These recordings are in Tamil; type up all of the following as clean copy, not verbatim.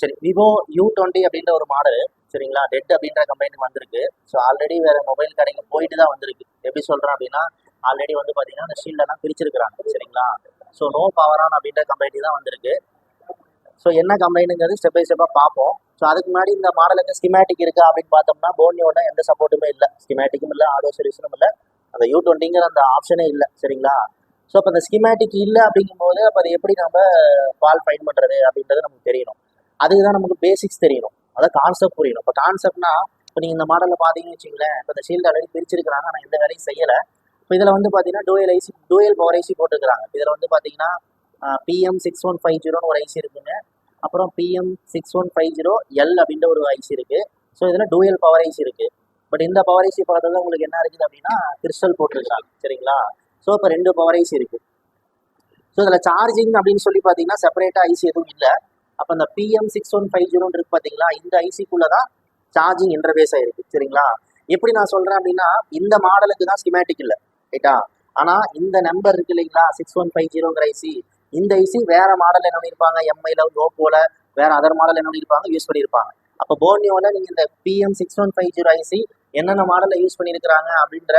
சரி, விவோ U20 அப்படின்ற ஒரு மாடல் சரிங்களா, டெட் அப்படின்ற கம்பெனிக்கு வந்திருக்கு. ஸோ ஆல்ரெடி வேற மொபைல் கடைக்கு போயிட்டு தான் வந்திருக்கு. எப்படி சொல்றேன் அப்படின்னா, ஆல்ரெடி வந்து பார்த்தீங்கன்னா அந்த ஷீல்டெல்லாம் பிரிச்சிருக்கிறாங்க சரிங்களா. ஸோ நோ பவரான் அப்படின்ற கம்பெனி தான் வந்திருக்கு. ஸோ என்ன கம்பெனிங்கிறது ஸ்டெப் பை ஸ்டெப்பாக பார்ப்போம். ஸோ அதுக்கு முன்னாடி இந்த மாடலுக்கு ஸ்கிமேட்டிக் இருக்கா அப்படின்னு பார்த்தோம்னா போனியோட எந்த சப்போர்ட்டுமே இல்லை, ஸ்கிமேட்டிக்கும் இல்லை, ஆடியோ சொல்யூஷனும் இல்லை, அந்த U20ங்கிற அந்த ஆப்ஷனே இல்லை சரிங்களா. ஸோ அப்போ அந்த ஸ்கிமேட்டிக் இல்லை அப்படிங்கும்போது அப்போ அதை எப்படி நம்ம ஃபால்ட் ஃபைண்ட் பண்ணுறது அப்படின்றது நமக்கு தெரியணும். அதுக்கு தான் நமக்கு பேசிக்ஸ் தெரியணும், அதாவது கான்செப்ட் புரியணும். இப்போ கான்செப்ட்னா இப்போ நீங்கள் இந்த மாடலில் பார்த்தீங்கன்னு வச்சிங்களேன், இப்போ இந்த ஷீல்டு ஆல்ரெடி பிரிச்சிருக்கிறாங்க, ஆனால் எந்த வேலையும் செய்யலை. இப்போ இதில் வந்து பார்த்தீங்கன்னா டூயல் பவர் ஐசி போட்டுருக்காங்க. இதில் வந்து பார்த்தீங்கன்னா PM6150 ஒரு ஐசி இருக்குங்க, அப்புறம் PM6150L அப்படின்ற ஒரு ஐசி இருக்குது. ஸோ இதில் டூயல் பவர் ஐசி இருக்குது. பட் இந்த பவர் ஐசி பார்த்ததுல உங்களுக்கு என்ன இருக்குது அப்படின்னா கிறிஸ்டல் போட்டிருக்காங்க சரிங்களா. ஸோ இப்போ 2 பவர் ஐசி இருக்குது. ஸோ இதில் சார்ஜிங் அப்படின்னு சொல்லி பார்த்தீங்கன்னா செப்பரேட்டாக ஐசி எதுவும் இல்லை. அப்போ இந்த PM6150 இருக்கு பார்த்தீங்களா, இந்த ஐசிக்குள்ளே தான் சார்ஜிங் இன்டர்ஃபேஸ் ஆயிருக்கு சரிங்களா. எப்படி நான் சொல்கிறேன் அப்படின்னா இந்த மாடலுக்கு தான் ஸ்கிமேட்டிக் இல்லை ரைட்டா, ஆனால் இந்த நம்பர் இருக்கு இல்லைங்களா 6150ங்கிற ஐசி, இந்த ஐசி வேற மாடல் என்ன பண்ணியிருப்பாங்க, எம்ஐல ஓப்போல வேற அதர் மாடல் என்ன பண்ணியிருப்பாங்க யூஸ் பண்ணியிருப்பாங்க. அப்போ போர்னியோவில் நீங்கள் இந்த PM6150 ஐசி என்னென்ன மாடலில் யூஸ் பண்ணியிருக்கிறாங்க அப்படின்ற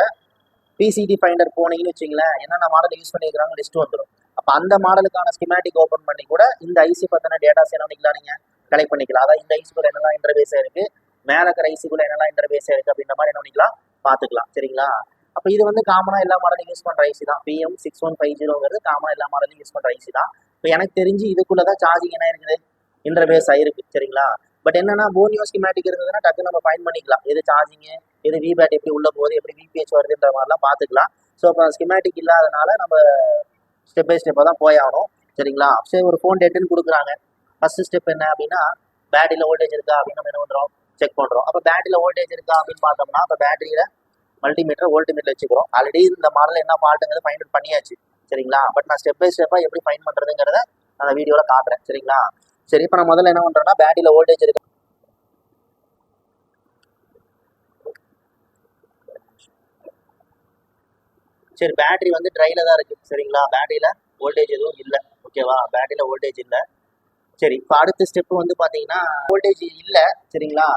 பிசிடி ஃபைண்டர் போனீங்கன்னு வச்சிங்களேன், என்னென்ன மாடல் யூஸ் பண்ணியிருக்கிறாங்க லிஸ்ட் வந்துடும். அப்போ அந்த மாடலுக்கான ஸ்கிமேட்டிக் ஓப்பன் பண்ணி கூட இந்த ஐசி பற்றின டேட்டாஸ் என்ன பண்ணிக்கலாம், நீங்கள் கலெக்ட் பண்ணிக்கலாம். அதாவது இந்த ஐசிக்குள்ள என்னெல்லாம் இன்டர்ஃபேஸ் இருக்குது, மேலே இருக்கிற ஐசிக்குள்ள என்னெல்லாம் இன்டர்ஃபேஸ் இருக்குது அப்படின்ற மாதிரி என்ன பண்ணிக்கலாம் பார்த்துக்கலாம் சரிங்களா. அப்போ இது வந்து காமனாக எல்லா மாடலும் யூஸ் பண்ணுற ஐசி தான். PM6150ங்கிறது காமனாக எல்லா மாடலும் யூஸ் பண்ணுற ஐசி தான். இப்போ எனக்கு தெரிஞ்சு இதுக்குள்ளே தான் சார்ஜிங் என்ன இருக்குது இன்டர்ஃபேஸ் ஆயிருக்கு சரிங்களா. பட் என்னன்னா போனியோ ஸ்கிமேட்டிக் இருந்ததுன்னா டக்கு நம்ம ஃபைண்ட் பண்ணிக்கலாம், எது சார்ஜிங்கு, எது விபேட் எப்படி உள்ள போகுது, எப்படி விபிஹெச் வருதுன்ற மாதிரிலாம் பார்த்துக்கலாம். ஸோ இப்போ ஸ்கிமேட்டிக் இல்லாதனால நம்ம ஸ்டெப் பை ஸ்டெப்பாக தான் போய் ஆகணும் சரிங்களா. சரி, ஒரு ஃபோன் டேட்டுன்னு கொடுக்குறாங்க. ஃபர்ஸ்ட் ஸ்டெப் என்ன அப்படின்னா பேட்டரியில் வோல்டேஜ் இருக்கா அப்படின்னு நம்ம என்ன பண்ணுறோம் செக் பண்ணுறோம். அப்போ பேட்டரியில் வோல்டேஜ் இருக்கா அப்படின்னு பார்த்தோம்னா இப்போ பேட்டரியில் வோல்ட்மீட்டர் வச்சுக்கிறோம். ஆல்ரெடி இந்த மாடல் என்ன ஃபால்ட்டுங்கிறது ஃபைண்ட் அவுட் பண்ணியாச்சு சரிங்களா. பட் நான் ஸ்டெப் பை ஸ்டெப்பாக எப்படி ஃபைண்ட் பண்ணுறதுங்கிறத நான் வீடியோவில் காட்டுறேன் சரிங்களா. சரி, இப்போ நான் முதல்ல என்ன பண்ணுறேன்னா பேட்டரியில் வோல்டேஜ் இருக்கு. சரி, பேட்டரி வந்து ட்ரைல தான் இருக்குது சரிங்களா, பேட்டரியில் வோல்டேஜ் எதுவும் இல்லை. ஓகேவா, பேட்டரியில் வோல்டேஜ் இல்லை. சரி, இப்போ அடுத்த ஸ்டெப்பு வந்து பார்த்தீங்கன்னா வோல்டேஜ் இல்லை சரிங்களா.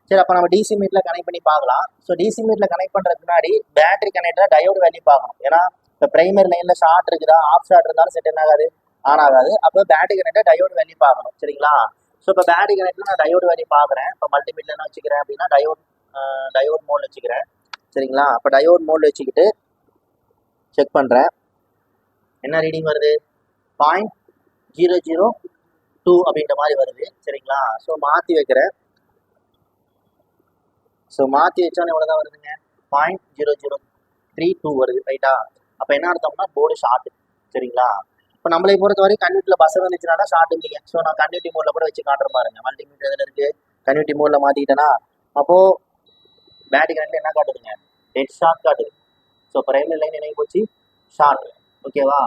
சரி, அப்போ நம்ம டிசி மீட்டரில் கனெக்ட் பண்ணி பார்க்கலாம். ஸோ டிசி மீட்டரில் கனெக்ட் பண்ணுறதுக்கு முன்னாடி பேட்டரி கனெக்டராக டயோடு வேல்யூ பார்க்கணும். ஏன்னா இப்போ பிரைமரி லைனில் ஷார்ட் இருக்குதா, ஆஃப் ஷார்ட் இருந்தாலும் செட் என்ன ஆகாது, ஆன் ஆகாது. அப்போ பேட்டரி கனெக்டர் டயோடு வேல்யூ பார்க்கணும் சரிங்களா. ஸோ இப்போ பேட்டரி கனெக்டர் நான் டயோடு வேல்யூ பார்க்குறேன். இப்போ மல்டிமீட்டர் என்ன வச்சுக்கிறேன் அப்படின்னா டயோட் மோட் வச்சுக்கிறேன் சரிங்களா. இப்போ டயோட் மோட் வச்சுக்கிட்டு செக் பண்ணுறேன், என்ன ரீடிங் வருது 0.002 அப்படின்ற மாதிரி வருது சரிங்களா. ஸோ மாற்றி வைக்கிறேன். ஸோ மாற்றி வச்சோன்னு எவ்வளோ தான் வருதுங்க 0.0032 வருது ரைட்டா. அப்போ என்ன அர்த்தம்னா போர்டு ஷார்ட் சரிங்களா. இப்போ நம்மளை பொறுத்த வரைக்கும் கன்வெர்ட்டில் பஸ் வந்துச்சுன்னா தான் ஷார்ட் இல்லைங்க. ஸோ நான் கன்வெர்ட்டி மோடில் கூட வச்சு காட்டுற பாருங்க, மல்டிமீட்டர் இதில் இருக்குது, கன்வெர்ட்டி மோடில் மாற்றிக்கிட்டேன்னா அப்போது பேட்டரி கரண்ட்டில் என்ன காட்டுதுங்க டெட் ஷார்ட் காட்டுது. ஸோ பிரைமரி லைன் என்ன போச்சு ஷார்ட். ஓகேவா,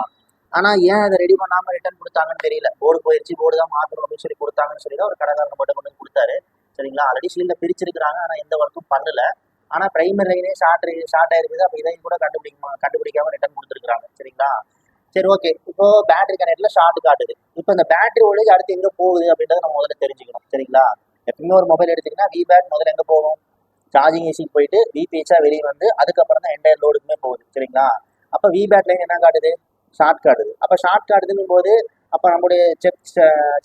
ஆனால் ஏன் அதை ரெடி பண்ணாமல் ரிட்டர்ன் கொடுத்தாங்கன்னு தெரியல. போர்டு போயிடுச்சு, போர்டு தான் மாற்றணும் அப்படின்னு சொல்லி கொடுத்தாங்கன்னு சொல்லி தான் ஒரு கடைக்காரங்க மட்டும் கொண்டு கொடுத்தாரு சரிங்களா. ஆல்ரெடி ஷீல்டில் பிரிச்சிருக்கிறாங்க, ஆனால் எந்த ஒர்க்கும் பண்ணல. ஆனால் பிரைமரி லைனே ஷார்ட் ஆயிருக்குது. அப்போ இதையும் கூட கண்டுபிடிக்காம ரிட்டர்ன் கொடுத்துருக்காங்க சரிங்களா. சரி, ஓகே, இப்போ பேட்டரி கனெக்டில் ஷார்ட் காட்டுது. இப்போ இந்த பேட்டரி வோல்டேஜ் அடுத்து எங்கே போகுது அப்படின்றத நம்ம முதல்ல தெரிஞ்சுக்கணும் சரிங்களா. எப்பவுமே ஒரு மொபைல் எடுத்திங்கன்னா விபேட் முதல்ல எங்கே போகும், சார்ஜிங் ஏசிக்கு போயிட்டு விபிஹெச்சா வெளியே வந்து அதுக்கப்புறம் தான் என்டையர் லோடுக்குமே போகுது சரிங்களா. அப்போ விபேட் லைன் என்ன காட்டுது ஷார்ட் காட்டுது. அப்போ ஷார்ட் காட்டுதுங்கும் போது அப்போ நம்மளுடைய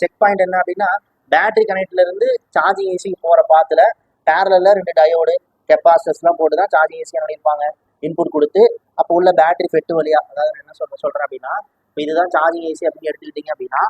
செக் பாயிண்ட் என்ன அப்படின்னா பேட்டரி கனெக்ட்ல இருந்து சார்ஜிங் ஏசிக்கு போகிற பாத்துல பேரலில் 2 டயோடு கெப்பாசிட்டர்ஸ்லாம் போட்டு தான் சார்ஜிங் ஏசி என்ன பண்ணியிருப்பாங்க இன்புட் கொடுத்து அப்போ உள்ள பேட்டரி ஃபெட்டு வழியா, அதாவது நான் என்ன சொல்கிறேன் அப்படின்னா இப்போ இதுதான் சார்ஜிங் ஏசி அப்படின்னு எடுத்துக்கிட்டீங்க அப்படின்னா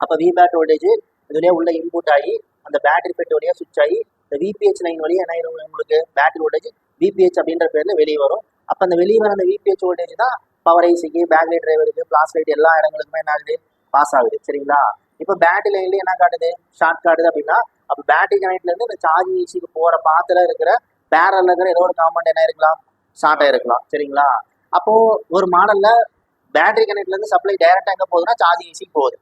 அப்போ விபேட் வோல்டேஜ் இதுலேயே உள்ள இன்புட் ஆகி அந்த பேட்டரி ஃபெட் வழியாக சுவிட்ச் ஆகி இந்த விபிஹெச் லைன் வழியாக என்ன ஆயிரும் உங்களுக்கு பேட்டரி வோல்டேஜ் விபிஹெச் அப்படின்ற பேரில் வெளியே வரும். அப்போ அந்த வெளியே வர அந்த விபிஹெச் வோல்டேஜ் தான் பவர் ஐசிக்கு, பேக்லைட் டிரைவருக்கு, ஃபிளாஷ் லைட் எல்லா இடங்களுக்குமே என்ன ஆகுது பாஸ் ஆகுது சரிங்களா. இப்போ பேட்டரி லைன்ல என்ன காட்டுது ஷார்ட் காட்டுது அப்படின்னா அப்போ பேட்டரி கனெக்ட்ல இருந்து இந்த சார்ஜிங் ஏசிக்கு போகிற பாத்துல இருக்கிற பேரல்ல இருக்கிற ஏதோ ஒரு காம்பவுண்ட் என்ன இருக்கலாம் ஷார்ட் ஆயிருக்கலாம் சரிங்களா. அப்போ ஒரு மாடல்ல பேட்டரி கனெக்ட்ல இருந்து சப்ளை டைரக்டா எங்க போகுதுன்னா சார்ஜிங் ஏசிக்கு போகுது.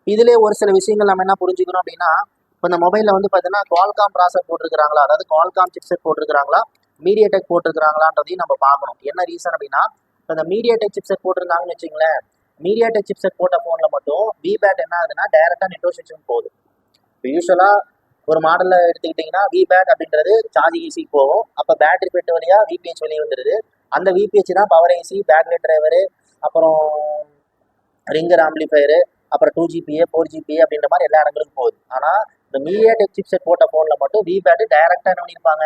இதுலேயே ஒரு சில விஷயங்கள் நம்ம என்ன புரிஞ்சுக்கணும் அப்படின்னா இப்போ இந்த மொபைலில் வந்து பார்த்தீங்கன்னா குவால்காம் ப்ராசர் போட்டிருக்கிறாங்களா, அதாவது குவால்காம் சிப்செட் போட்டிருக்கிறாங்களா, மீடியாடெக் போட்டிருக்கிறாங்களான்றதையும் நம்ம பார்க்கணும். என்ன ரீசன் அப்படின்னா இப்போ இந்த மீடியாடெக் சிப்செட் போட்டிருந்தாங்கன்னு வச்சுங்களேன், மீடியாடெக் சிப்செட் போட்ட ஃபோனில் மட்டும் விபேட் என்ன ஆகுதுன்னா டைரெக்டாக நெட்வொர்க் செக்ஷன் போகுது. இப்போ யூஸ்வலாக ஒரு மாடலில் எடுத்துக்கிட்டிங்கன்னா விபேட் அப்படின்றது சார்ஜ் ஈஸி போகும். அப்போ பேட்டரி பெட்டு வழியாக விபிஹெச் வெளியே வந்துடுது. அந்த விபிஹெச் தான் பவர் ஐசி, பேக்லைட் டிரைவரு, அப்புறம் ரிங்கர் ஆம்பிளிஃபயரு, அப்புறம் 2GPA 4GPA அப்படின்ற மாதிரி எல்லா இடங்களுக்கும் போகுது. ஆனால் இந்த மீடியாடெக் சிப்செட் போட்ட ஃபோனில் மட்டும் விபேட் டைரெக்டாக என்ன பண்ணியிருப்பாங்க,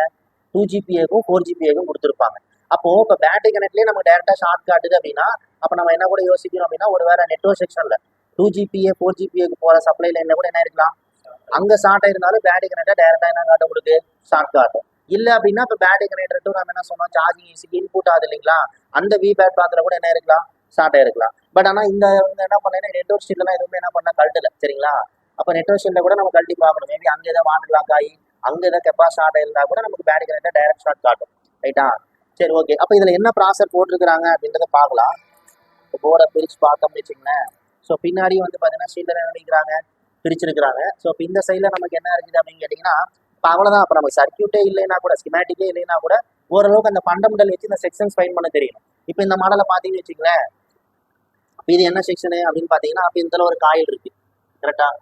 2GPAக்கும் 4GPAக்கும் கொடுத்துருப்பாங்க. அப்போ இப்போ பேட்டரி கனெக்ட்லேயே நம்ம டேரெக்டாக ஷார்ட் காட்டுது அப்படின்னா, அப்போ நம்ம என்ன கூட யோசிக்கிறோம் அப்படின்னா, ஒரு வேற நெட்வொர்க் செக்ஷனில் 2GPA 4GPAக்கு போகிற சப்ளை லைனில் கூட என்ன இருக்கலாம், அங்கே ஷார்ட் ஆயிருந்தாலும் பேட்டரி கனெக்டாக டேரெக்டாக என்ன காட்டும், உங்களுக்கு ஷார்ட் காட்டும். இல்லை அப்படின்னா இப்போ பேட்டரி கனெக்டர் நம்ம என்ன சொன்னோம், சார்ஜிங் ஈஸிக்கு இன்புட் ஆகுது இல்லைங்களா, அந்த விபேட் பாத்தில் கூட என்ன இருக்கலாம், ஷார்ட் ஆயிருக்கலாம். பட் ஆனால் இந்த என்ன பண்ணேன்னா நெட்வொர்க் ஷீட்லாம் எதுவுமே என்ன பண்ண கழட்டல, சரிங்களா. அப்போ நெட்வொர்க் ஷீட்டில் கூட நம்ம கழட்டி பார்க்கணும். மேபி அங்கே ஏதாவது வாட்டர் லாக் ஆகி அங்கே ஏதாவது கெப்பாசிட்டி ஷார்ட் ஆயிருந்தா கூட நமக்கு பேட்டரி கனெக்டாக டைரக்ட் ஷார்ட் காட்டும். ரைட்டா, சரி ஓகே. அப்போ இதில் என்ன ப்ராசர் போட்டிருக்கிறாங்க அப்படின்றத பார்க்கலாம். இப்போ போர்டை பிரித்து பார்த்தோம்னு வச்சுங்களேன். ஸோ பின்னாடி வந்து பார்த்தீங்கன்னா ஷீட்டில் என்ன பண்ணிக்கிறாங்க, பிரிச்சிருக்கிறாங்க. ஸோ இப்போ இந்த சைடில் நமக்கு என்ன இருக்குது அப்படின்னு கேட்டிங்கன்னா, இப்போ அவ்வளோதான். இப்போ நம்ம சர்க்கியூட்டே இல்லைன்னா கூட, ஸ்கிமேட்டிக்கே இல்லைன்னா கூட ஓரளவுக்கு அந்த ஃபண்டமெண்டல் வச்சு இந்த செக்ஷன்ஸ் ஃபைன் பண்ண தெரியணும். இப்போ இந்த மாடலை பார்த்தீங்கன்னு வச்சுங்களேன், இப்போ இது என்ன செக்ஷனு அப்படின்னு பார்த்தீங்கன்னா, அப்போ இதில் ஒரு காயில் இருக்குது, கரெக்டாக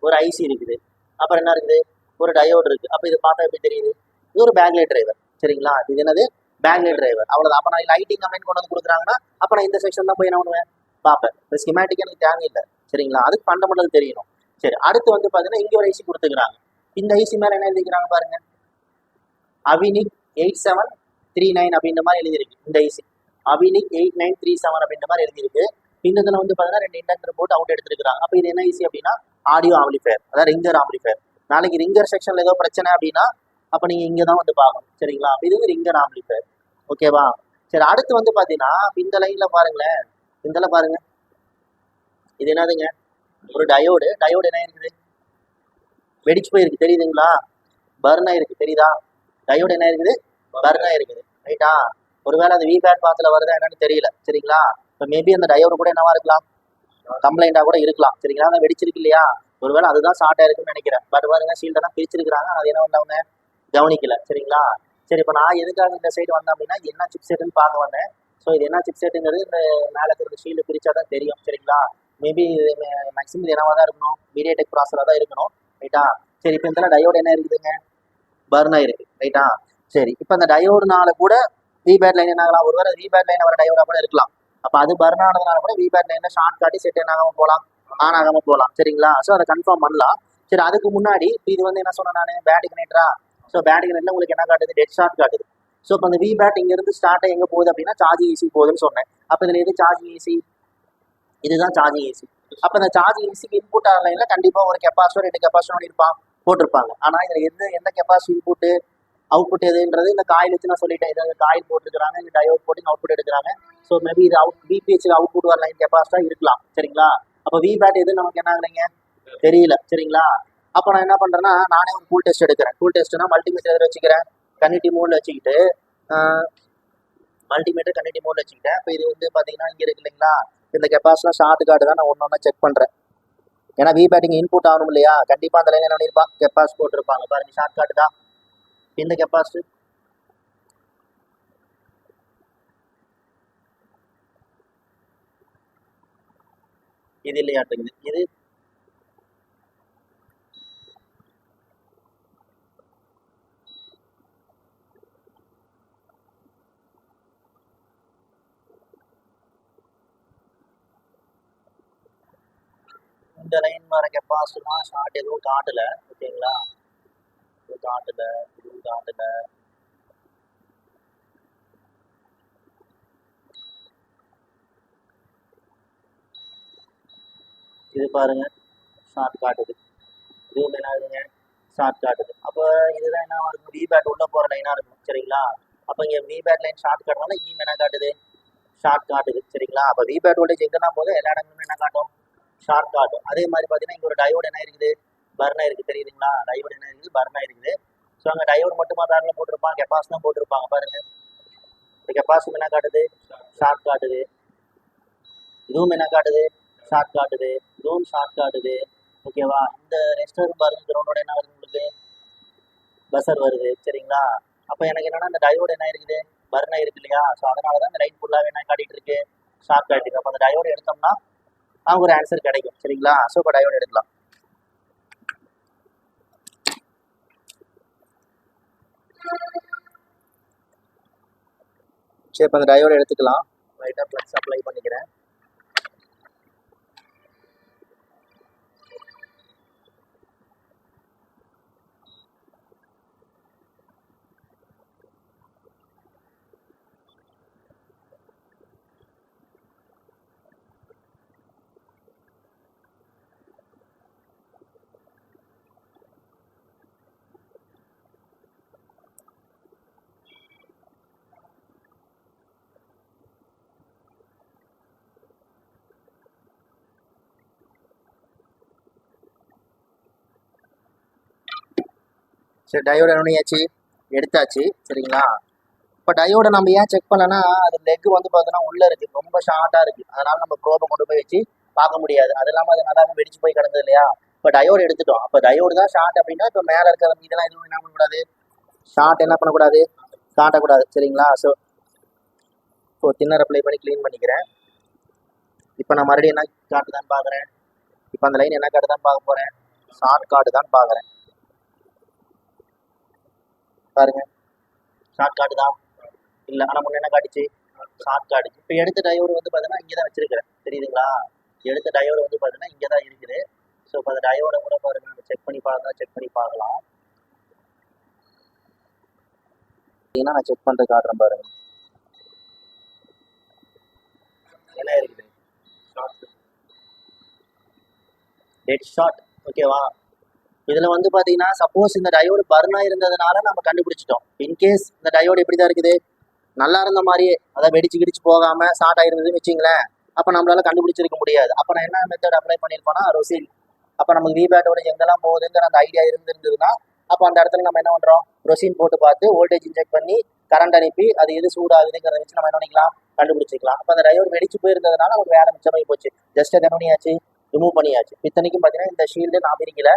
ஒரு ஐசி இருக்குது, அப்புறம் என்ன இருக்குது, ஒரு டயோடு இருக்குது. அப்போ இது பார்த்தா எப்படி தெரியுது, இது ஒரு பேக்லைட் டிரைவர், சரிங்களா. இது என்னது, பேக்லைட் டிரைவர், அவ்வளோதான். அப்போ நான் லைட்டிங் கமெண்ட் கொண்டு வந்து கொடுக்குறாங்கன்னா அப்போ நான் இந்த செக்ஷன் தான் போய் என்ன பண்ணுவேன், பார்ப்பேன். இப்போ ஸ்கிமேட்டிக் எனக்கு தேவையில்லை, சரிங்களா. அதுக்கு ஃபண்டமெண்டல் தெரியணும். சரி, அடுத்து வந்து பார்த்தீங்கன்னா இங்கே ஒரு ஐசி கொடுத்துக்கிறாங்க. இந்த ஐசி மேலே என்ன எழுதிக்கிறாங்க பாருங்க, அவினிக் 8739 அப்படின்ற மாதிரி எழுதியிருக்கு. இந்த ஐசி அவினிக் 8937 அப்படின்ற மாதிரி எழுதியிருக்கு. இந்த இதில் வந்து பார்த்தீங்கன்னா 2 இண்டக்டர் போட்டு அவுட் எடுத்துருக்காங்க. அப்போ இது என்ன ஐசி அப்படின்னா ஆடியோ ஆம்பிளிஃபயர், அதாவது ரிங்கர் ஆம்பிளிஃபயர். நாளைக்கு ரிங்கர் செக்ஷனில் ஏதோ பிரச்சனை அப்படின்னா அப்போ நீங்கள் இங்கே தான் வந்து பார்க்கணும், சரிங்களா. இது ரிங்கர் ஆம்பிளிஃபயர், ஓகேவா. சரி, அடுத்து வந்து பார்த்தீங்கன்னா இந்த லைனில் பாருங்களேன், இதில் பாருங்க, இது என்னதுங்க, ஒரு டயோடு. டயோடு என்ன இருக்குது, வெடிச்சு போயிருக்கு, தெரியுதுங்களா, பர்ன் ஆயிருக்கு, தெரியுதா. டயோடு என்ன இருக்குது, பர்ன் ஆயிருக்குது, ரைட்டா. ஒருவேளை அது விபேட் பாத்தில் வருதா என்னன்னு தெரியல, சரிங்களா. இப்போ மேபி அந்த டயோடு கூட என்னவா இருக்கலாம், கம்ப்ளைண்டாக கூட இருக்கலாம், சரிங்களா. அதை வெடிச்சிருக்கு இல்லையா, ஒருவேளை அதுதான் ஷார்ட் ஆயிருக்குன்னு நினைக்கிறேன். பட் பாருங்க ஷீல்டெல்லாம் பிரிச்சிருக்கிறாங்க, அது என்ன பண்ணவங்க கவனிக்கல, சரிங்களா. சரி, இப்போ நான் எதுக்காக இந்த சைடு வந்தேன் அப்படின்னா இது என்ன சிப் செட்டுன்னு பார்க்க வந்தேன். ஸோ இது என்ன சிப் செட்டுங்கிறது இந்த மேலே இருக்கிற ஷீல்டு பிரிச்சா தான் தெரியும், சரிங்களா. மேபி மேக்ஸிமம் இது என்னவா தான் இருக்கணும், மீடியாடெக் ப்ராசராக தான் இருக்கணும், ரைட்டா. சரி, இப்போ இந்த டயோடு என்ன இருக்குதுங்க, பர்ன் ஆயிருக்கு, ரைட்டா. சரி, இப்போ அந்த டயோடுனால கூட விபேட் லைன் என்ன ஆகலாம், ஒருவேளை விபேட் லைன் வர டயோடா கூட இருக்கலாம். அப்போ அது பர்ன் ஆனதுனால கூட விபேட் லைன்ல ஷார்ட் காட்டி செட் என்ன ஆகாம போகலாம், ஆன் ஆகாம போகலாம், சரிங்களா. ஸோ அதை கன்ஃபார்ம் பண்ணலாம். சரி, அதுக்கு முன்னாடி இது வந்து என்ன சொன்னேன் நான், பேட்டரி கனெக்டரா. ஸோ பேட்டரி கனெக்ட்ல உங்களுக்கு என்ன காட்டுது, டெட் ஷார்ட் காட்டுது. ஸோ இப்போ அந்த விபேட் இங்கிருந்து ஸ்டார்ட் எங்கே போகுது அப்படின்னா சார்ஜிங் ஈஸி போகுதுன்னு சொன்னேன். அப்போ இதில் எது சார்ஜிங் ஈஸி, இதுதான் சார்ஜிங் ஈஸி. அப்போ இந்த சார்ஜிங் ஈஸிக்கு இன்புட் ஆன்லைனில் கண்டிப்பாக ஒரு கெப்பாசிட்டர் 2 கெப்பாசிட்டர் இருப்பான் போட்டிருப்பாங்க. ஆனால் இதில் எந்த கெப்பாசிட்டி இன்புட்டு அவுட்புட் எதுன்றது இந்த காயில் வச்சு நான் சொல்லிட்டேன். இதை காயில் போட்டுருக்காங்க, இந்த டயோட் போட்டு அவுட்புட் எடுக்கிறாங்க. ஸோ மேபி இது விபிஹெச் அவுட்புட் வர லைன் கெப்பாசிட்டா இருக்கலாம், சரிங்களா. அப்போ விபேட் எது நமக்கு என்ன ஆகலைங்க தெரியல, சரிங்களா. அப்போ நான் என்ன பண்ணுறேன்னா நானே ஒரு கூல் டெஸ்ட் எடுக்கிறேன். கூல் டெஸ்ட்னா மல்டிமீட்டர் எதில் வச்சுக்கிறேன், கன்னிட்டி மோடில் வச்சுக்கிட்டு மல்டிமீட்டர் கன்னிட்டி மோடில் வச்சுக்கிட்டேன். இப்போ இது வந்து பார்த்தீங்கன்னா இங்கே இருக்கு இல்லைங்களா, இந்த கெப்பாசிட்டிலாம் ஷார்ட் கார்டு தான் நான் ஒன்று ஒன்றா செக் பண்ணுறேன். ஏன்னா விபேட்டிங் இன்புட் ஆகணும் இல்லையா, கண்டிப்பாக அந்த லைன் என்ன பண்ணியிருப்பான், கெப்பாசிட்டி போட்டிருப்பாங்க பாருங்க, ஷார்ட் கார்டு தான் இந்த கெப்பாசிட்டி. இது இல்லையாட்டுங்குது, இது இந்த லைன் வர கெப்பாசிட்டினா ஷார்ட் எதுவும் காட்டல, ஓகேங்களா. இது காட்டல, இதுவும் காட்டல. இது பாருங்க ஷார்ட் காட்டுது, இதுவும் என்ன ஆகுதுங்க ஷார்ட் காட்டுது. அப்போ இதுதான் என்ன இருக்கும், விபேட் உள்ள போகிற லைனாக இருக்கும், சரிங்களா. அப்போ இங்கே விபேட் லைன் ஷார்ட் காட்டுறதுனால என்ன காட்டுது, ஷார்ட் காட்டுது, சரிங்களா. அப்போ விபேட் வோல்டேஜ் எங்கன்னா போது எல்லா இடங்களுமே என்ன காட்டும், ஷார்ட் காட்டும். அதே மாதிரி பார்த்தீங்கன்னா இங்கே ஒரு டயோடு என்ன இருக்குது, பர்னா இருக்குது, தெரியுதுங்களா. டயோடு என்ன இருக்குது, பர்னா இருக்குது. ஸோ அங்கே டயோடு மட்டுமா பேரில் போட்டிருப்பாங்க, கெப்பாசிட்டி தான் போட்டிருப்பாங்க பாருங்க. இந்த கெப்பாசிட்டி என்ன காட்டுது, ஷார்ட் காட்டுது. இதுவும் என்ன காட்டுது, ஷார்ட் காட்டுது. இதுவும் ஷார்ட் காட்டுது, ஓகேவா. இந்த ரெஸ்டர் பாருங்க, கிரவுண்டோட என்ன வருது உங்களுக்கு, பஸ்ஸர் வருது, சரிங்களா. அப்போ எனக்கு என்னன்னா இந்த டயோடு என்ன இருக்குது, பர்னா இருக்கு இல்லையா. ஸோ அதனால தான் இந்த லைட் ஃபுல்லாகவே என்ன காட்டிட்டு இருக்கு, ஷார்ட் காட்டிருக்கு. அப்போ அந்த டயோடு எடுத்தோம்னா நமக்கு ஒரு ஆன்சர் கிடைக்கும், சரிங்களா. ஸோ இப்போ டயோடு எடுக்கலாம். சரி, இப்போ அந்த டயோடு எடுத்துக்கலாம். லைட்டாக ப்ளக்ஸ் அப்ளை பண்ணிக்கிறேன். சரி, டயோடு என்னையாச்சு எடுத்தாச்சு. சரிங்களா? இப்போ டயோட நம்ம ஏன் செக் பண்ணலன்னா, அது லெக் வந்து பார்த்தோன்னா உள்ளே இருக்குது, ரொம்ப ஷார்ட்டாக இருக்குது. அதனால் நம்ம ப்ரோபை கொண்டு போய் வச்சு பார்க்க முடியாது. அது இல்லாமல் அது நல்லா வெடிச்சு போய் கிடந்தது இல்லையா? இப்போ டயோடு எடுத்துட்டோம். அப்போ டயோடு தான் ஷார்ட் அப்படின்னா, இப்போ மேலே இருக்கிற இதெல்லாம் எதுவும் என்ன பண்ணக்கூடாது, ஷார்ட் என்ன பண்ணக்கூடாது, காட்டக்கூடாது. சரிங்களா? ஸோ தின்னர் அப்ளை பண்ணி க்ளீன் பண்ணிக்கிறேன். இப்போ நான் மறுபடியும் என்ன காட்டுதான்னு பார்க்குறேன். இப்போ அந்த லைன் என்ன காட்டுதான்னு பார்க்க போகிறேன். ஷார்ட் காட்டு தான் பார்க்குறேன். பாருங்க, ஷார்ட் காட்டு தான் இல்லை, ஆனால் முன்ன என்ன காட்டுச்சு, ஷார்ட் காட்டுச்சு. இப்போ எடுத்த டயோடு வந்து பார்த்தீங்கன்னா இங்கே தான் வச்சிருக்கிறேன். தெரியுதுங்களா? எடுத்த டயோடு வந்து பார்த்தீங்கன்னா இங்கே தான் இருக்குது. ஸோ இப்போ அந்த டயோட கூட பாருங்க, நம்ம செக் பண்ணி பார்க்கலாம். ஏன்னா நான் செக் பண்ணுறது காட்டுறேன் பாருங்க, என்ன இருக்குது, டெட் ஷார்ட். ஓகேவா? இதில் வந்து பார்த்தீங்கன்னா சப்போஸ் இந்த டயோடு பர்னாக இருந்ததுனால நம்ம கண்டுபிடிச்சிட்டோம். இன்கேஸ் இந்த டயோடு எப்படி தான் இருக்குது, நல்லா இருந்த மாதிரியே, அதாவது வெடிச்சு கிடிச்சு போகாமல் ஷார்ட் ஆயிருந்ததுன்னு வச்சிங்களேன், அப்போ நம்மளால கண்டுபிடிச்சிருக்க முடியாது. அப்போ நான் என்ன மெத்தட் அப்ளை பண்ணியிருப்பேன்னா, ரொசில். அப்போ நமக்கு விபேட்டோட எங்கெல்லாம் போகுதுங்கிற அந்த ஐடியா இருந்திருந்ததுன்னா, அப்போ அந்த இடத்துல நம்ம என்ன பண்ணுறோம், ரொசின் போட்டு பார்த்து வோல்டேஜ் இன்ஜெக்ட் பண்ணி கரண்ட் அனுப்பி அது எது சூடாகுதுங்கிறத வச்சு நம்ம என்ன பண்ணிக்கலாம், கண்டுபிடிச்சிக்கலாம். அப்போ அந்த டயோடு வெடிச்சு போயிருந்ததுனால நமக்கு வேலை மிச்சமாகி போச்சு. ஜஸ்ட் அது என்ன பண்ணியாச்சு, ரிமூவ் பண்ணியாச்சு. இத்தனைக்கும் பார்த்தீங்கன்னா இந்த ஷீல்டு நான் பிரிக்கல,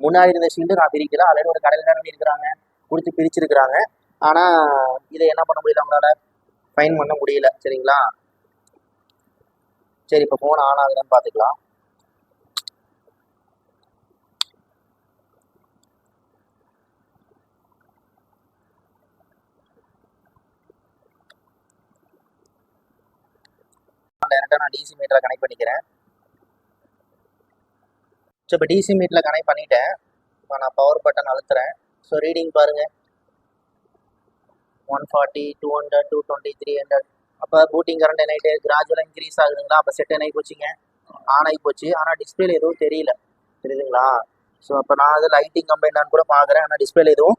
முன்னாடி இருந்த ஷீல்டு நான் பிரிக்கல. ஆல்ரெடி ஒரு கடையில் என்ன பண்ணியிருக்கிறாங்க, கொடுத்து பிரிச்சிருக்கிறாங்க. ஆனால் இதை என்ன பண்ண முடியல, அவங்களால ஃபைன் பண்ண முடியல. சரிங்களா? சரி, இப்போ ஃபோன் ஆன் ஆகுதான்னு பார்த்துக்கலாம். டேரெக்டாக நான் டிசி மீட்டரை கனெக்ட் பண்ணிக்கிறேன். ஸோ இப்போ டிசி மீட்டரில் கனெக்ட் பண்ணிட்டேன். இப்போ நான் பவர் பட்டன் அழுத்துறேன். ஸோ ரீடிங் பாருங்கள், 140, 200, 220, 300. அப்போ பூட்டிங் கரண்ட் என்ன ஆகிட்டு கிராஜுவலாக இன்க்ரீஸ் ஆகுதுங்களா? அப்போ செட் என்ன ஆகி போச்சுங்க, ஆன் ஆகி போச்சு. ஆனால் டிஸ்பிளேல எதுவும் தெரியல. தெரியுதுங்களா? ஸோ அப்போ நான் அது லைட்டிங் கம்பைனான்னு கூட பார்க்குறேன், ஆனால் டிஸ்பிளேல எதுவும்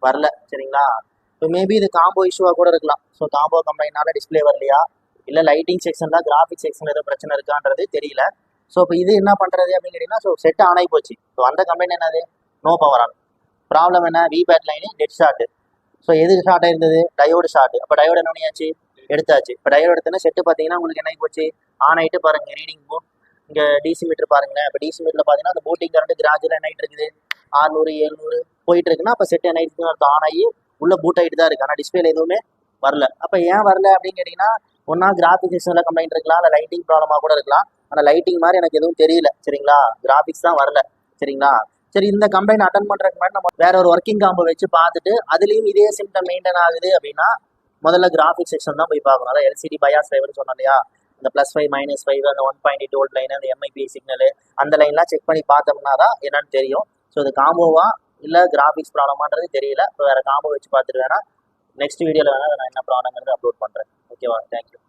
வரல. சரிங்களா? இப்போ மேபி இது காம்போ இஷ்யூவாக கூட இருக்கலாம். ஸோ காம்போ கம்பைனால டிஸ்பிளே வரலையா, இல்லை லைட்டிங் செக்ஷன் தான், கிராஃபிக் செக்ஷன் ஏதோ பிரச்சனை இருக்கான்றது தெரியல. ஸோ இப்போ இது என்ன பண்ணுறது அப்படின்னு கேட்டிங்கன்னா, ஸோ செட் ஆன் ஆகி போச்சு. ஸோ அந்த கம்பெனி என்னது, நோ பவர் ஆன். ப்ராப்ளம் என்ன, விபேட் லைனு டெட் ஷார்ட்டு. ஸோ எது ஷார்ட் ஆயிருந்தது, டயோடு ஷார்ட். அப்போ டயோடு என்ன பண்ணியாச்சு, எடுத்தாச்சு. இப்போ டயோடு எடுத்தோன்னா செட்டு பார்த்தீங்கன்னா உங்களுக்கு என்ன ஆகி போச்சு, ஆன் ஆகிட்டு பாருங்கள். ரீடிங் போட் இங்கே டிசி மீட்டர் பாருங்களேன். இப்போ டிசி மீட்டரில் பார்த்தீங்கன்னா அந்த பூட்டிங் கரண்ட் கிராஜுவலாக என்ன ஆகிட்டு இருக்குது, 600, 700 போயிட்டு இருக்குன்னா அப்போ செட் என்ன ஆகிட்டு அர்த்தம், ஆன் ஆகி உள்ள பூட் ஆகிட்டு தான் இருக்குது. ஆனால் டிஸ்பிளேல எதுவுமே வரல. அப்போ ஏன் வரல அப்படின்னு கேட்டிங்கன்னா, ஒன்றா கிராஃபிக் செக்ஷனில் கம்ப்ளைண்ட் இருக்கலாம், இல்லை லைட்டிங் ப்ராப்ளமாக கூட இருக்கலாம். ஆனால் லைட்டிங் மாதிரி எனக்கு எதுவும் தெரியல. சரிங்களா? கிராஃபிக்ஸ் தான் வரல. சரிங்களா? சரி, இந்த கம்பெனி அட்டன் பண்ணுறதுக்கு முன்னாடி நம்ம வேற ஒரு ஒர்க்கிங் காம்போ வச்சு பார்த்துட்டு அதுலேயும் இதே சிம்டம் மெயின்டைன் ஆகுது அப்படின்னா முதல்ல கிராஃபிக் செக்ஷன் தான் போய் பார்க்கணும். அதான் எல்சிடி பயாஸ் டிரைவர்னு சொன்னோம் இல்லையா, இந்த +5 -5 அந்த 1.8 வோல்ட் லைன், அந்த எம்ஐபி சிக்னல், அந்த லைன்லாம் செக் பண்ணி பார்த்தோம்னா தான் என்னன்னு தெரியும். ஸோ இது காம்போவா இல்லை கிராஃபிக்ஸ் ப்ராப்ளமான்றது தெரியல. இப்போ வேறு காம்போ வச்சு பார்த்துட்டு வேணா நெக்ஸ்ட் வீடியோவில் வேணால் நான் என்ன ப்ராப்ளம்ங்கிறது அப்லோட் பண்ணுறேன். ஓகேவா? தேங்க்யூ.